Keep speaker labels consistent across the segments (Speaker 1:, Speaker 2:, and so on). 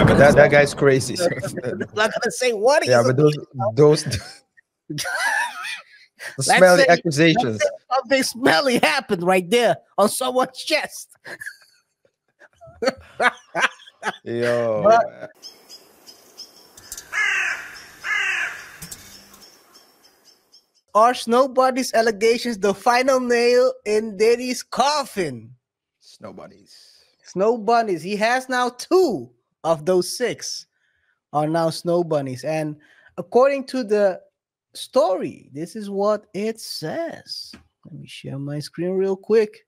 Speaker 1: Yeah, but that guy's crazy. So,
Speaker 2: I'm not gonna say what he's.
Speaker 1: yeah, but those the
Speaker 2: Let's
Speaker 1: smelly
Speaker 2: say
Speaker 1: accusations.
Speaker 2: something smelly happened right there on someone's chest.
Speaker 1: Yo,
Speaker 2: But are Snowbody's allegations the final nail in Diddy's coffin?
Speaker 1: snow bunnies.
Speaker 2: Snow bunnies. He has now 2 of those 6 are now snow bunnies. And according to the story, this is what it says. Let me share my screen real quick.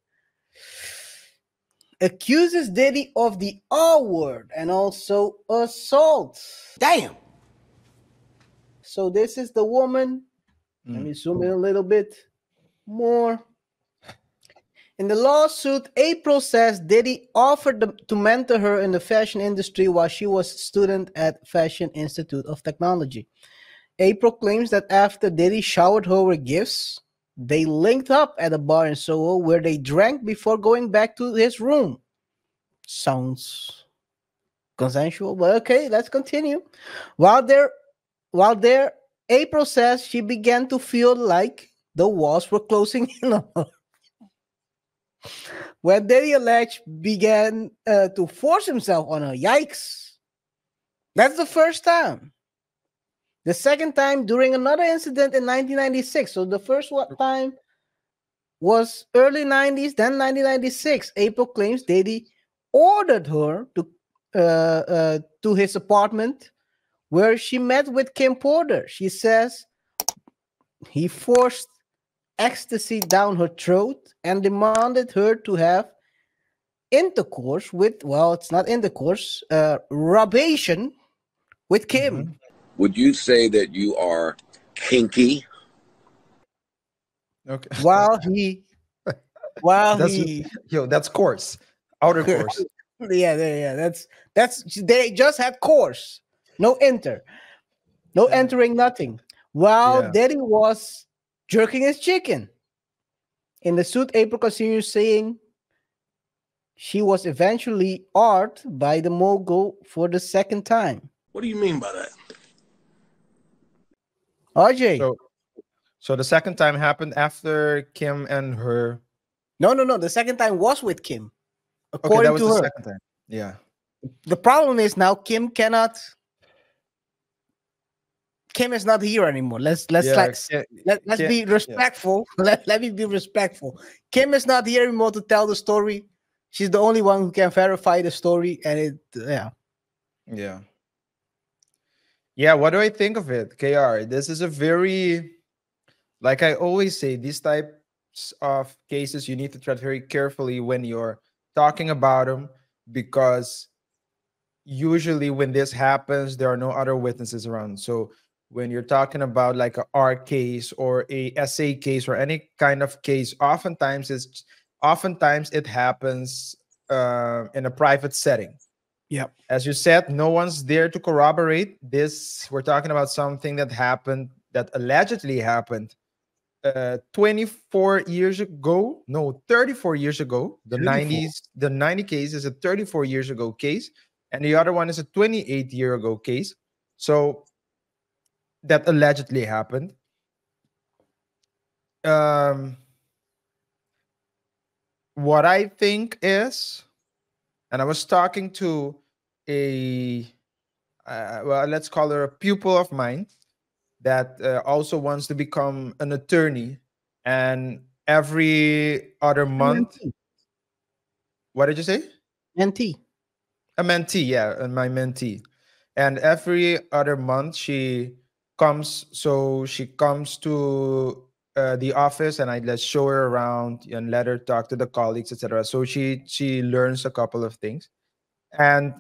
Speaker 2: Accuses Diddy of the R word and also assault. Damn. So this is the woman. Let me zoom in a little bit more. In the lawsuit, April says Diddy offered to mentor her in the fashion industry while she was a student at Fashion Institute of Technology. April claims that after Diddy showered her with gifts, they linked up at a bar in Soho where they drank before going back to his room. Sounds consensual, but okay, let's continue. While there, April says she began to feel like the walls were closing in on her. When Diddy alleged began to force himself on her. Yikes. That's the first time. The second time during another incident in 1996. So the first time was early 90s, then 1996. April claims Diddy ordered her to his apartment where she met with Kim Porter. She says he forced ecstasy down her throat and demanded her to have intercourse with, well, it's not intercourse, rubation with Kim.
Speaker 3: Would you say that you are kinky?
Speaker 1: Okay. That's course. Outer course.
Speaker 2: Yeah. That's they just had course. No entering, nothing. While Diddy was jerking his chicken. In the suit, April continues saying she was eventually arred by the mogul for the second time.
Speaker 4: What do you mean by that?
Speaker 2: RJ.
Speaker 1: So the second time happened after Kim and her.
Speaker 2: No. The second time was with Kim.
Speaker 1: Okay, that
Speaker 2: According
Speaker 1: was
Speaker 2: to
Speaker 1: the
Speaker 2: her.
Speaker 1: second time. Yeah.
Speaker 2: The problem is now Kim is not here anymore. Let's be respectful.
Speaker 1: Yeah.
Speaker 2: Let me be respectful. Kim is not here anymore to tell the story. She's the only one who can verify the story, and
Speaker 1: Yeah, what do I think of it, KR? This is a very, like I always say, these types of cases you need to tread very carefully when you're talking about them, because usually when this happens, there are no other witnesses around. So when you're talking about like a R case or a SA case or any kind of case, oftentimes it happens in a private setting.
Speaker 2: Yep.
Speaker 1: As you said, no one's there to corroborate this. We're talking about something that happened, that allegedly happened 24 years ago. No, 34 years ago. The 90 case is a 34 years ago case. And the other one is a 28-year ago case. So that allegedly happened. What I think is, and I was talking to let's call her a pupil of mine that also wants to become an attorney, and every other month. What did you say?
Speaker 2: Mentee.
Speaker 1: A mentee, yeah, my mentee. And every other month she comes to the office, and I let's show her around and let her talk to the colleagues, etc. So she learns a couple of things. And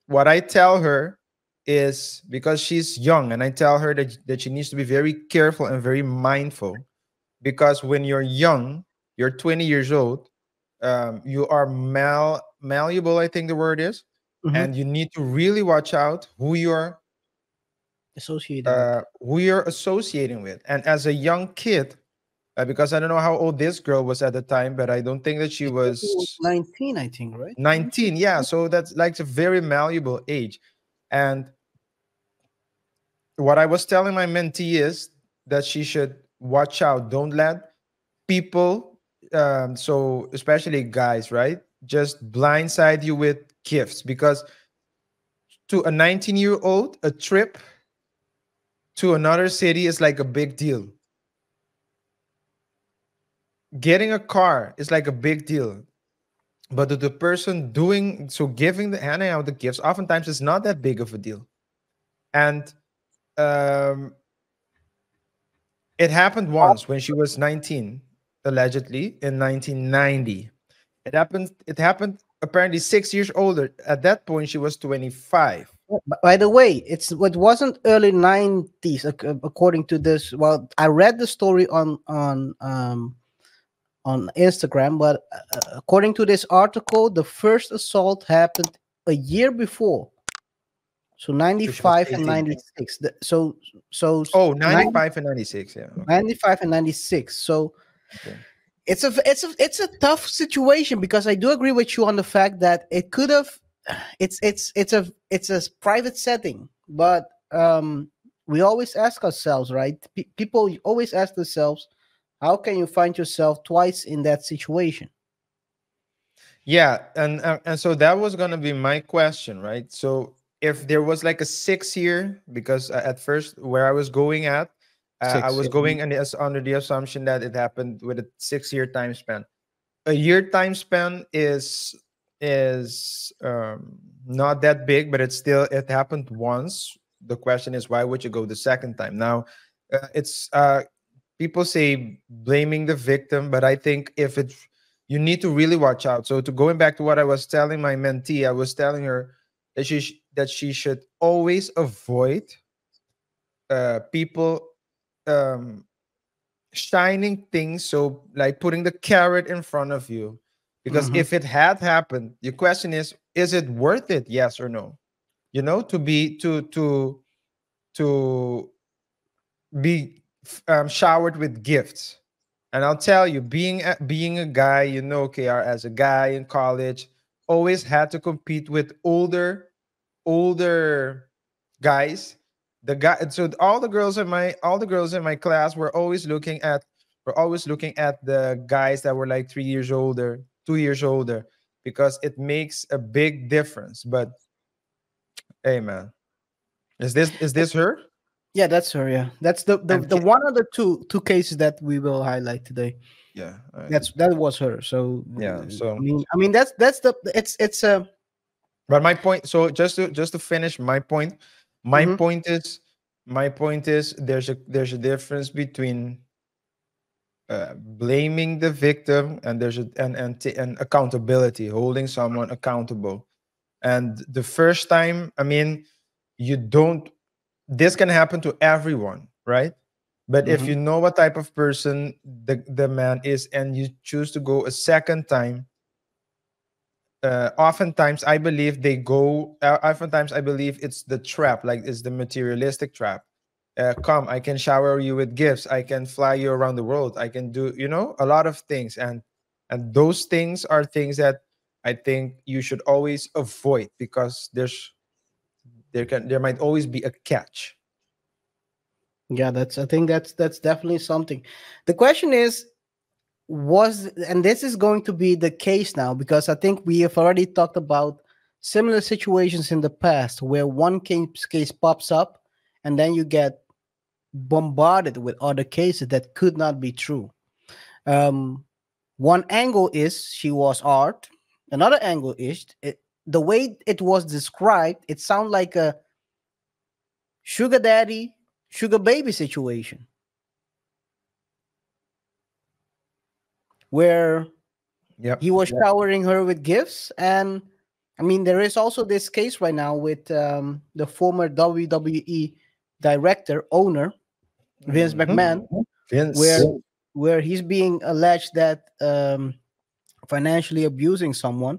Speaker 1: what I tell her is, because she's young, and I tell her that she needs to be very careful and very mindful, because when you're young, you're 20 years old, you are malleable, I think the word is, and you need to really watch out who you're
Speaker 2: associating
Speaker 1: associating with. And as a young kid, because I don't know how old this girl was at the time, but I don't think that she
Speaker 2: I think he was
Speaker 1: was
Speaker 2: 19, I think, right?
Speaker 1: 19. Yeah, so that's like a very malleable age. And what I was telling my mentee is that she should watch out. Don't let people, so especially guys, right, just blindside you with gifts, because to a 19-year-old, a trip to another city is like a big deal. Getting a car is like a big deal. But to the person doing so, giving the handing out the gifts, oftentimes it's not that big of a deal. And um, it happened once when she was 19, allegedly in 1990. It happened apparently 6 years older. At that point, she was 25.
Speaker 2: By the way, it wasn't early 90s according to this. Well, I read the story on Instagram, but according to this article, the first assault happened a year before. So
Speaker 1: So she was
Speaker 2: 95 and
Speaker 1: 18.
Speaker 2: 96. So
Speaker 1: Oh, 95 and 96. Yeah. Okay.
Speaker 2: 95 and 96. So
Speaker 1: Okay.
Speaker 2: it's a tough situation, because I do agree with you on the fact that it could have it's a private setting, but we always ask ourselves, right? People always ask themselves, how can you find yourself twice in that situation?
Speaker 1: Yeah, and so that was gonna be my question, right? So if there was like a 6 year, because at first where I was going at, I
Speaker 2: Six,
Speaker 1: was
Speaker 2: yeah.
Speaker 1: going under the assumption that it happened with a 6 year time span. A year time span is not that big, but it happened once. The question is, why would you go the second time? Now, it's people say blaming the victim, but I think if it's you need to really watch out. So to going back to what I was telling my mentee, I was telling her that that she should always avoid people um, shining things, so like putting the carrot in front of you, because
Speaker 2: Mhm.
Speaker 1: if it had happened, the question is it worth it, yes or no? To be to be showered with gifts. And I'll tell you, being a guy, KR, as a guy in college, always had to compete with older guys. The guy, so all the girls in my class were always looking at the guys that were like 3 years older, 2 years older, because it makes a big difference. But hey, man, is this her?
Speaker 2: Yeah, that's her. Yeah, that's
Speaker 1: And
Speaker 2: the one of the two cases that we will highlight today.
Speaker 1: yeah,
Speaker 2: That was her. So
Speaker 1: yeah. So,
Speaker 2: I mean that's the it's a
Speaker 1: but my point. So just to finish my point, my
Speaker 2: mhm.
Speaker 1: point is my point is there's a difference between blaming the victim, and there's a and accountability, holding someone accountable. And the first time, I mean, you don't. This can happen to everyone, right? But if
Speaker 2: Mhm.
Speaker 1: you know what type of person the man is, and you choose to go a second time, oftentimes I believe it's the trap, like it's the materialistic trap. Come, I can shower you with gifts, I can fly you around the world, I can do a lot of things, and those things are things that I think you should always avoid, because there might always be a catch.
Speaker 2: Yeah, I think that's definitely something. The question is, and this is going to be the case now, because I think we have already talked about similar situations in the past where one case pops up, and then you get bombarded with other cases that could not be true. Um, One angle is she was art. Another angle is the way it was described. It sounds like a sugar daddy, sugar baby situation where
Speaker 1: Yep.
Speaker 2: he was showering her with gifts. And I mean, there is also this case right now with the former WWE director, owner, Vince
Speaker 1: Hmm.
Speaker 2: McMahon, where
Speaker 1: Vince.
Speaker 2: he's being alleged that financially abusing someone,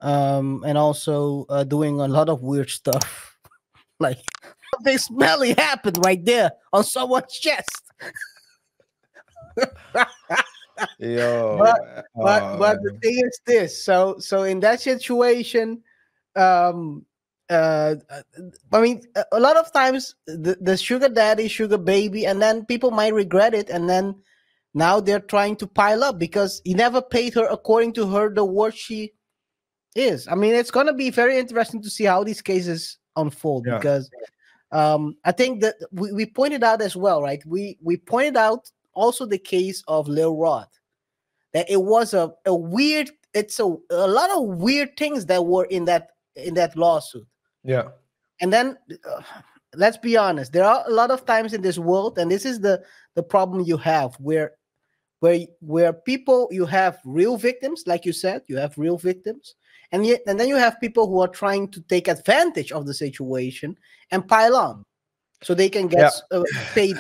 Speaker 2: and also doing a lot of weird stuff. Like something smelly happened right there on someone's chest.
Speaker 1: Yo,
Speaker 2: but but the thing is this. So in that situation, um I mean, a lot of times the sugar daddy, sugar baby, and then people might regret it, and then now they're trying to pile up because he never paid her according to her the worth she is. I mean, it's going to be very interesting to see how these cases unfold,
Speaker 1: yeah,
Speaker 2: because I think that we pointed out as well, right? We pointed out also the case of Lil Rod, that it was a weird, it's a lot of weird things that were in that lawsuit.
Speaker 1: yeah,
Speaker 2: And then let's be honest, there are a lot of times in this world, and this is the problem you have, where people, you have real victims, like you said, you have real victims, and yet, and then you have people who are trying to take advantage of the situation and pile on so they can get
Speaker 1: yeah.
Speaker 2: paid.